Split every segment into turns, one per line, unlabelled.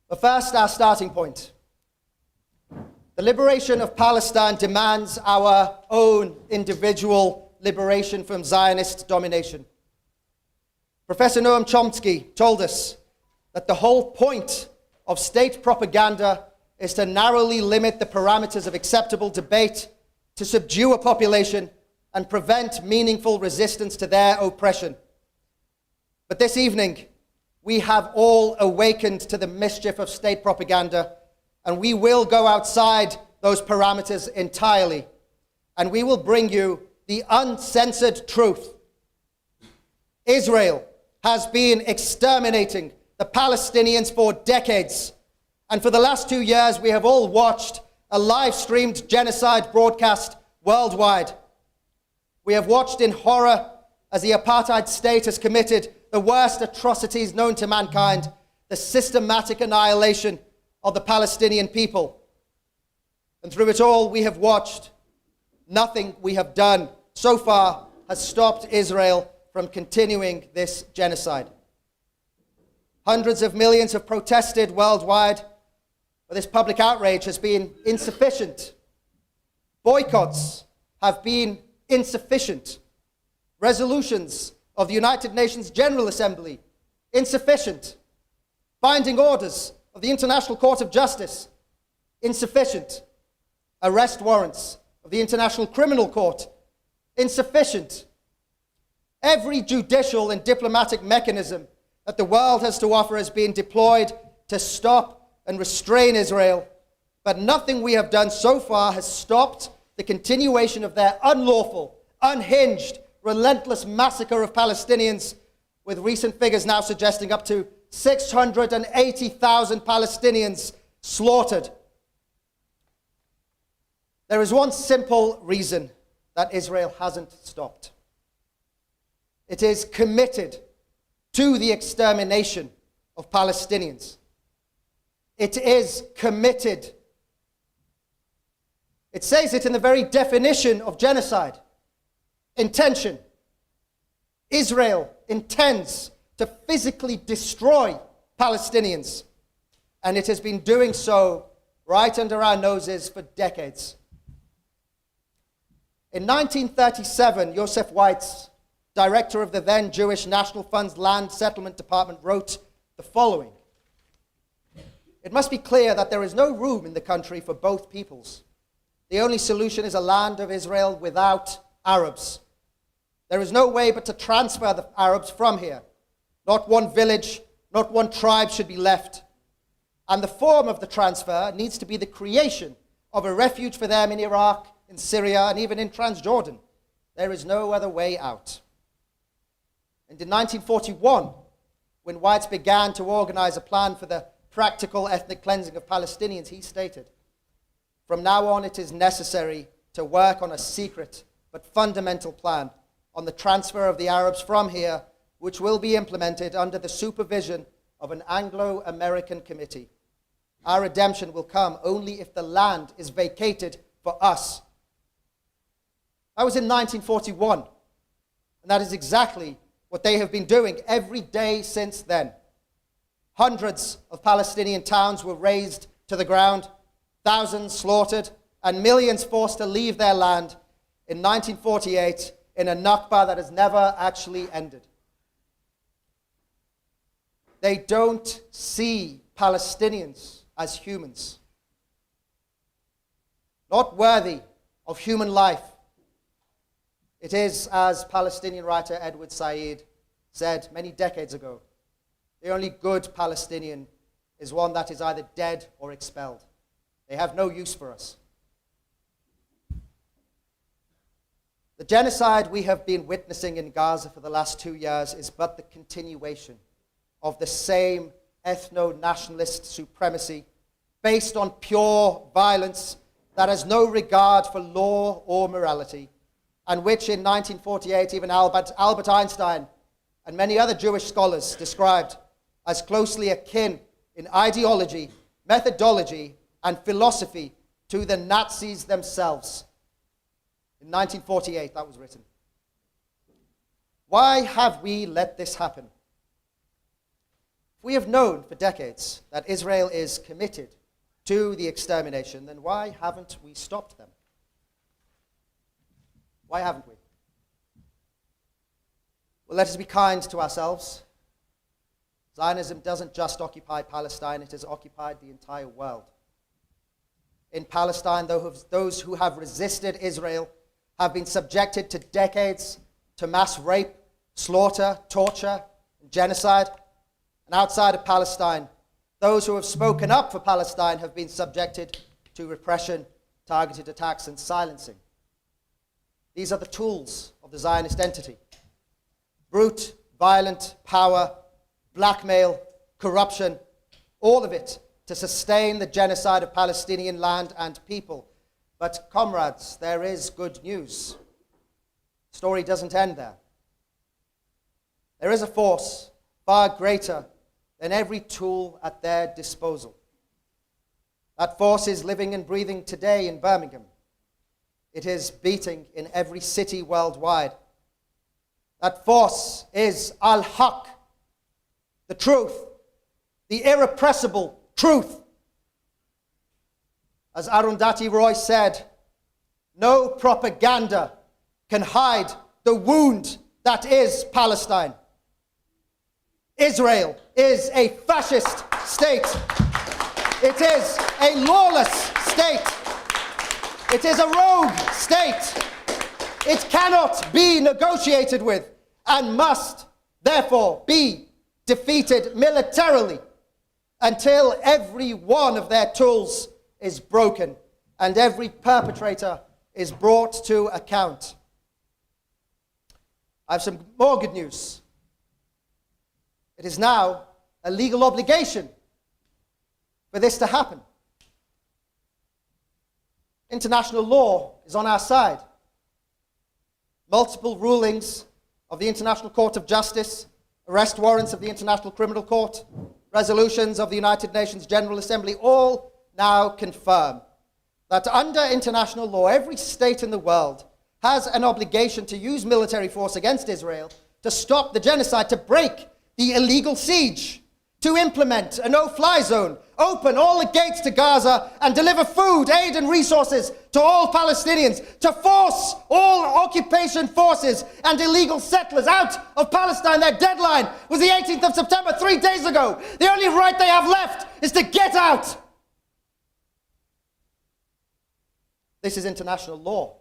But first, our starting point. The liberation of Palestine demands our own individual liberation from Zionist domination. Professor Noam Chomsky told us that the whole point of state propaganda is to narrowly limit the parameters of acceptable debate, to subdue a population, and prevent meaningful resistance to their oppression. But this evening, we have all awakened to the mischief of state propaganda, and we will go outside those parameters entirely, and we will bring you the uncensored truth. Israel has been exterminating the Palestinians for decades, and for the last 2 years, we have all watched a live-streamed genocide broadcast worldwide. We have watched in horror as the apartheid state has committed the worst atrocities known to mankind, the systematic annihilation of the Palestinian people. And through it all, we have watched. Nothing we have done so far has stopped Israel from continuing this genocide. Hundreds of millions have protested worldwide, but this public outrage has been insufficient. Boycotts have been insufficient. Resolutions of the United Nations General Assembly, insufficient. Binding orders of the International Court of Justice, insufficient. Arrest warrants of the International Criminal Court, insufficient. Every judicial and diplomatic mechanism that the world has to offer has been deployed to stop and restrain Israel, but nothing we have done so far has stopped the continuation of their unlawful, unhinged, relentless massacre of Palestinians, with recent figures now suggesting up to 680,000 Palestinians slaughtered. There is one simple reason that Israel hasn't stopped. It is committed to the extermination of Palestinians. It is committed. It says it in the very definition of genocide. Intention. Israel intends to physically destroy Palestinians, and it has been doing so right under our noses for decades. In 1937, Joseph Weitz, director of the then Jewish National Fund's Land Settlement Department, wrote the following: "It must be clear that there is no room in the country for both peoples. The only solution is a land of Israel without Arabs. There is no way but to transfer the Arabs from here. Not one village, not one tribe should be left. And the form of the transfer needs to be the creation of a refuge for them in Iraq, in Syria, and even in Transjordan. There is no other way out." And in 1941, when Weitz began to organize a plan for the practical ethnic cleansing of Palestinians, he stated, "From now on, it is necessary to work on a secret but fundamental plan on the transfer of the Arabs from here, which will be implemented under the supervision of an Anglo-American committee. Our redemption will come only if the land is vacated for us." That was in 1941, and that is exactly what they have been doing every day since then. Hundreds of Palestinian towns were razed to the ground, thousands slaughtered, and millions forced to leave their land in 1948 in a Nakba that has never actually ended. They don't see Palestinians as humans, not worthy of human life. It is, as Palestinian writer Edward Said said many decades ago, the only good Palestinian is one that is either dead or expelled. They have no use for us. The genocide we have been witnessing in Gaza for the last 2 years is but the continuation of the same ethno-nationalist supremacy based on pure violence that has no regard for law or morality, and which in 1948 even Albert Einstein and many other Jewish scholars described as closely akin in ideology, methodology, and philosophy to the Nazis themselves. In 1948, that was written. Why have we let this happen? If we have known for decades that Israel is committed to the extermination, then why haven't we stopped them? Why haven't we? Well, let us be kind to ourselves. Zionism doesn't just occupy Palestine, it has occupied the entire world. In Palestine, those who have resisted Israel have been subjected to decades to mass rape, slaughter, torture, and genocide. And outside of Palestine, those who have spoken up for Palestine have been subjected to repression, targeted attacks, and silencing. These are the tools of the Zionist entity. Brute, violent power, blackmail, corruption, all of it to sustain the genocide of Palestinian land and people. But comrades, there is good news. The story doesn't end there. There is a force far greater than every tool at their disposal. That force is living and breathing today in Birmingham. It is beating in every city worldwide. That force is Al-Haq, the truth, the irrepressible truth. As Arundhati Roy said, no propaganda can hide the wound that is Palestine. Israel is a fascist state. It is a lawless state. It is a rogue state. It cannot be negotiated with and must therefore be defeated militarily until every one of their tools is broken and every perpetrator is brought to account. I have some more good news. It is now a legal obligation for this to happen. International law is on our side. Multiple rulings of the International Court of Justice, arrest warrants of the International Criminal Court, resolutions of the United Nations General Assembly all now confirm that under international law, every state in the world has an obligation to use military force against Israel to stop the genocide, to break the illegal siege, to implement a no-fly zone, open all the gates to Gaza and deliver food, aid and resources to all Palestinians, to force all occupation forces and illegal settlers out of Palestine. Their deadline was the 18th of September, 3 days ago. The only right they have left is to get out. This is international law.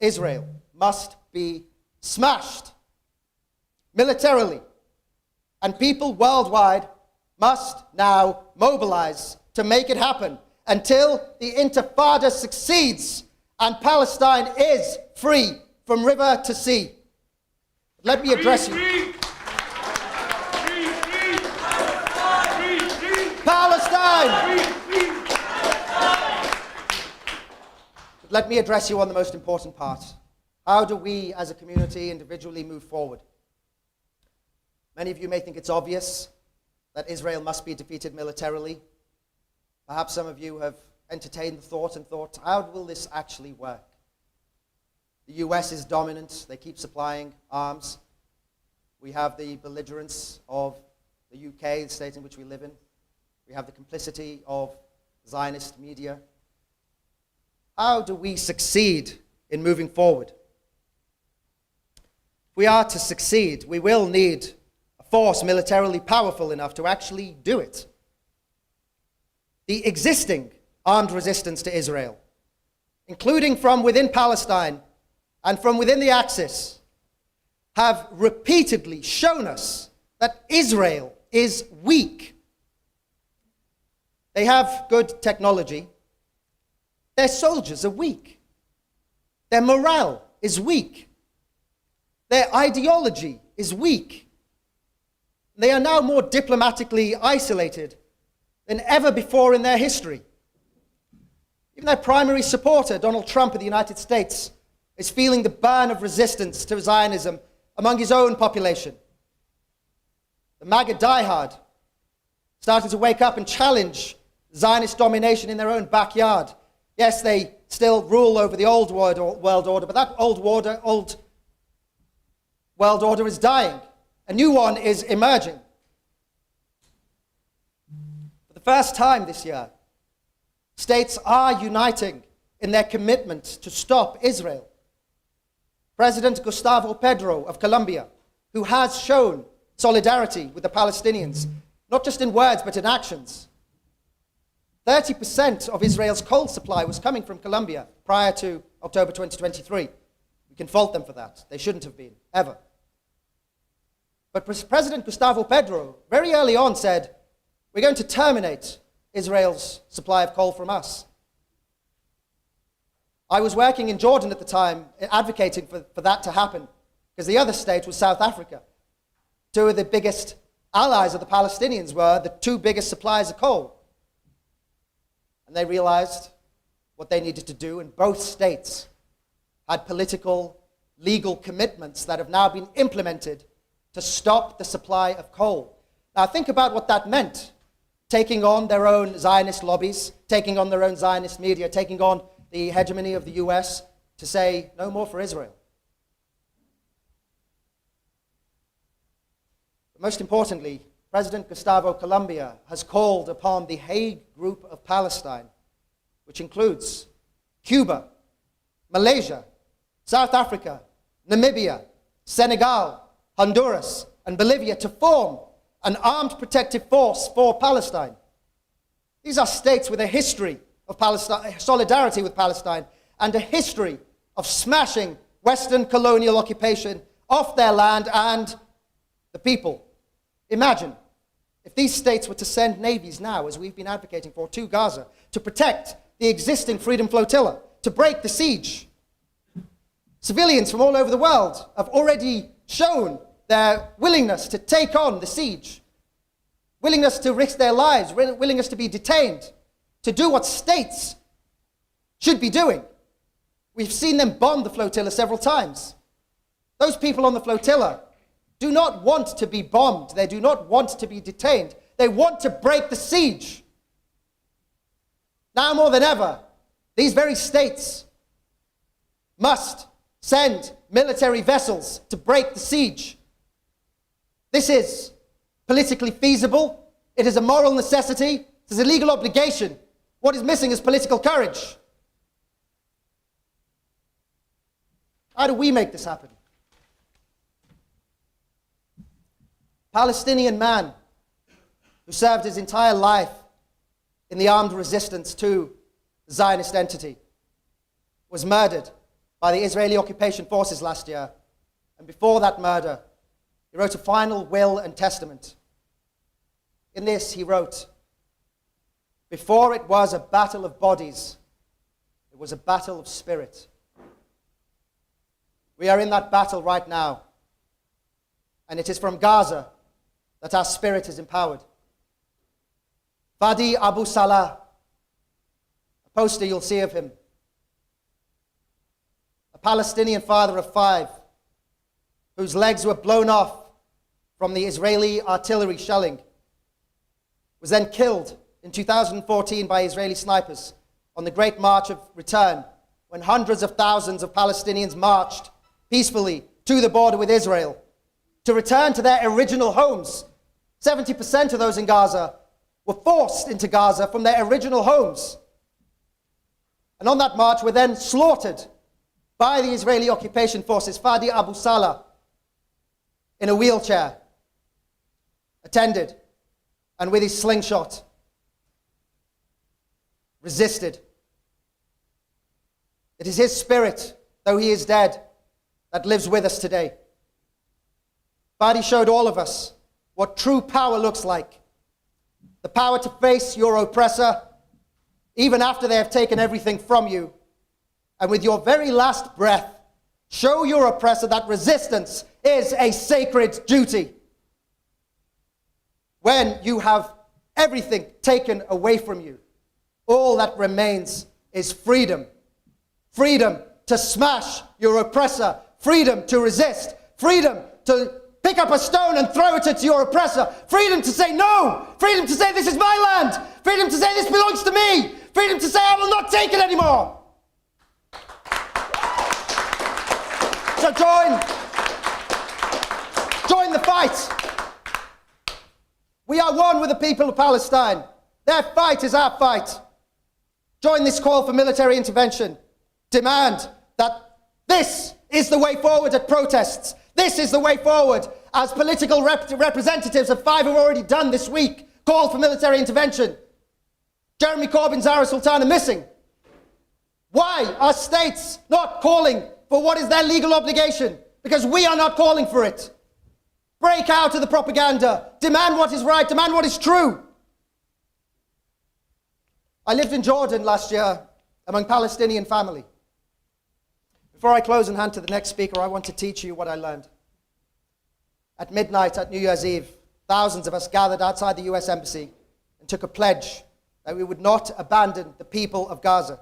Israel must be smashed militarily. And people worldwide must now mobilize to make it happen until the Intifada succeeds and Palestine is free from river to sea. Let me address you. Palestine! Let me address you on the most important part. How do we as a community individually move forward? Many of you may think it's obvious that Israel must be defeated militarily. Perhaps some of you have entertained the thought and thought, how will this actually work? The US is dominant. They keep supplying arms. We have the belligerence of the UK, the state in which we live in. We have the complicity of Zionist media. How do we succeed in moving forward? If we are to succeed, we will need force militarily powerful enough to actually do it. The existing armed resistance to Israel, including from within Palestine and from within the Axis, have repeatedly shown us that Israel is weak. They have good technology. Their soldiers are weak. Their morale is weak. Their ideology is weak. They are now more diplomatically isolated than ever before in their history. Even their primary supporter, Donald Trump of the United States, is feeling the burn of resistance to Zionism among his own population. The MAGA diehard started to wake up and challenge Zionist domination in their own backyard. Yes, they still rule over the old world order, but that old world order is dying. A new one is emerging. the first time this year, states are uniting in their commitment to stop Israel. President Gustavo Petro of Colombia, who has shown solidarity with the Palestinians, not just in words but in actions. 30% of Israel's coal supply was coming from Colombia prior to October 2023. We can fault them for that. They shouldn't have been, ever. But President Gustavo Petro very early on said, we're going to terminate Israel's supply of coal from us. I was working in Jordan at the time, advocating for that to happen, because the other state was South Africa. Two of the biggest allies of the Palestinians were the two biggest suppliers of coal. And they realized what they needed to do, and both states had political, legal commitments that have now been implemented to stop the supply of coal. Now think about what that meant. Taking on their own Zionist lobbies, taking on their own Zionist media, taking on the hegemony of the US to say no more for Israel. But most importantly, President Gustavo Colombia has called upon the Hague Group of Palestine, which includes Cuba, Malaysia, South Africa, Namibia, Senegal, Honduras, and Bolivia to form an armed protective force for Palestine. These are states with a history of solidarity with Palestine and a history of smashing Western colonial occupation off their land and the people. Imagine if these states were to send navies now, as we've been advocating for, to Gaza to protect the existing Freedom Flotilla, to break the siege. Civilians from all over the world have already shown their willingness to take on the siege, willingness to risk their lives, willingness to be detained, to do what states should be doing. We've seen them bomb the flotilla several times. Those people on the flotilla do not want to be bombed. They do not want to be detained. They want to break the siege. Now more than ever, these very states must send military vessels to break the siege. This is politically feasible. It is a moral necessity. It is a legal obligation. What is missing is political courage. How do we make this happen? Palestinian man who served his entire life in the armed resistance to the Zionist entity was murdered by the Israeli occupation forces last year. And before that murder, he wrote a final will and testament. In this, he wrote, "Before it was a battle of bodies, it was a battle of spirit." We are in that battle right now. And it is from Gaza that our spirit is empowered. Fadi Abu Salah, a poster you'll see of him, a Palestinian father of 5, whose legs were blown off from the Israeli artillery shelling, was then killed in 2014 by Israeli snipers on the Great March of Return, when hundreds of thousands of Palestinians marched peacefully to the border with Israel to return to their original homes. 70% of those in Gaza were forced into Gaza from their original homes. And on that march were then slaughtered by the Israeli occupation forces. Fadi Abu Salah, in a wheelchair, attended, and with his slingshot, resisted. It is his spirit, though he is dead, that lives with us today. Fadi showed all of us what true power looks like. The power to face your oppressor, even after they have taken everything from you. And with your very last breath, show your oppressor that resistance is a sacred duty. When you have everything taken away from you, all that remains is freedom. Freedom to smash your oppressor. Freedom to resist. Freedom to pick up a stone and throw it at your oppressor. Freedom to say no. Freedom to say this is my land. Freedom to say this belongs to me. Freedom to say I will not take it anymore. So join the fight. We are one with the people of Palestine. Their fight is our fight. Join this call for military intervention. Demand that this is the way forward at protests. This is the way forward, as political representatives of 5 have already done this week, called for military intervention. Jeremy Corbyn, Zara Sultan are missing. Why are states not calling for what is their legal obligation? Because we are not calling for it. Break out of the propaganda. Demand what is right. Demand what is true. I lived in Jordan last year among Palestinian family. Before I close and hand to the next speaker, I want to teach you what I learned. At midnight at New Year's Eve, thousands of us gathered outside the US Embassy and took a pledge that we would not abandon the people of Gaza.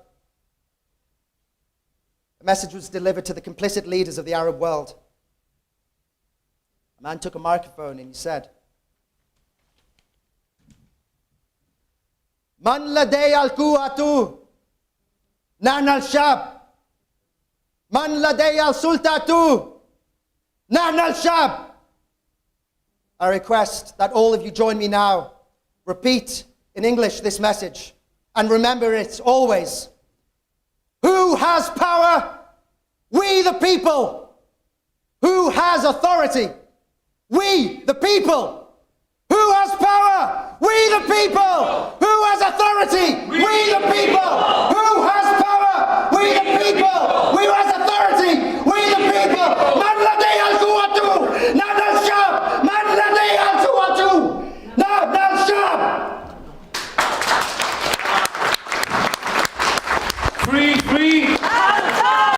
A message was delivered to the complicit leaders of the Arab world. A man took a microphone and he said, Man ladei al-quwatu, nahna al-shab. Man ladei al-sultatu, nahna al-shab. I request that all of you join me now. Repeat in English this message and remember it always. Who has power? We the people. Who has authority? We the people. Who has power? We the people. Who has authority? We the people. Who has power? We the people. Who has authority?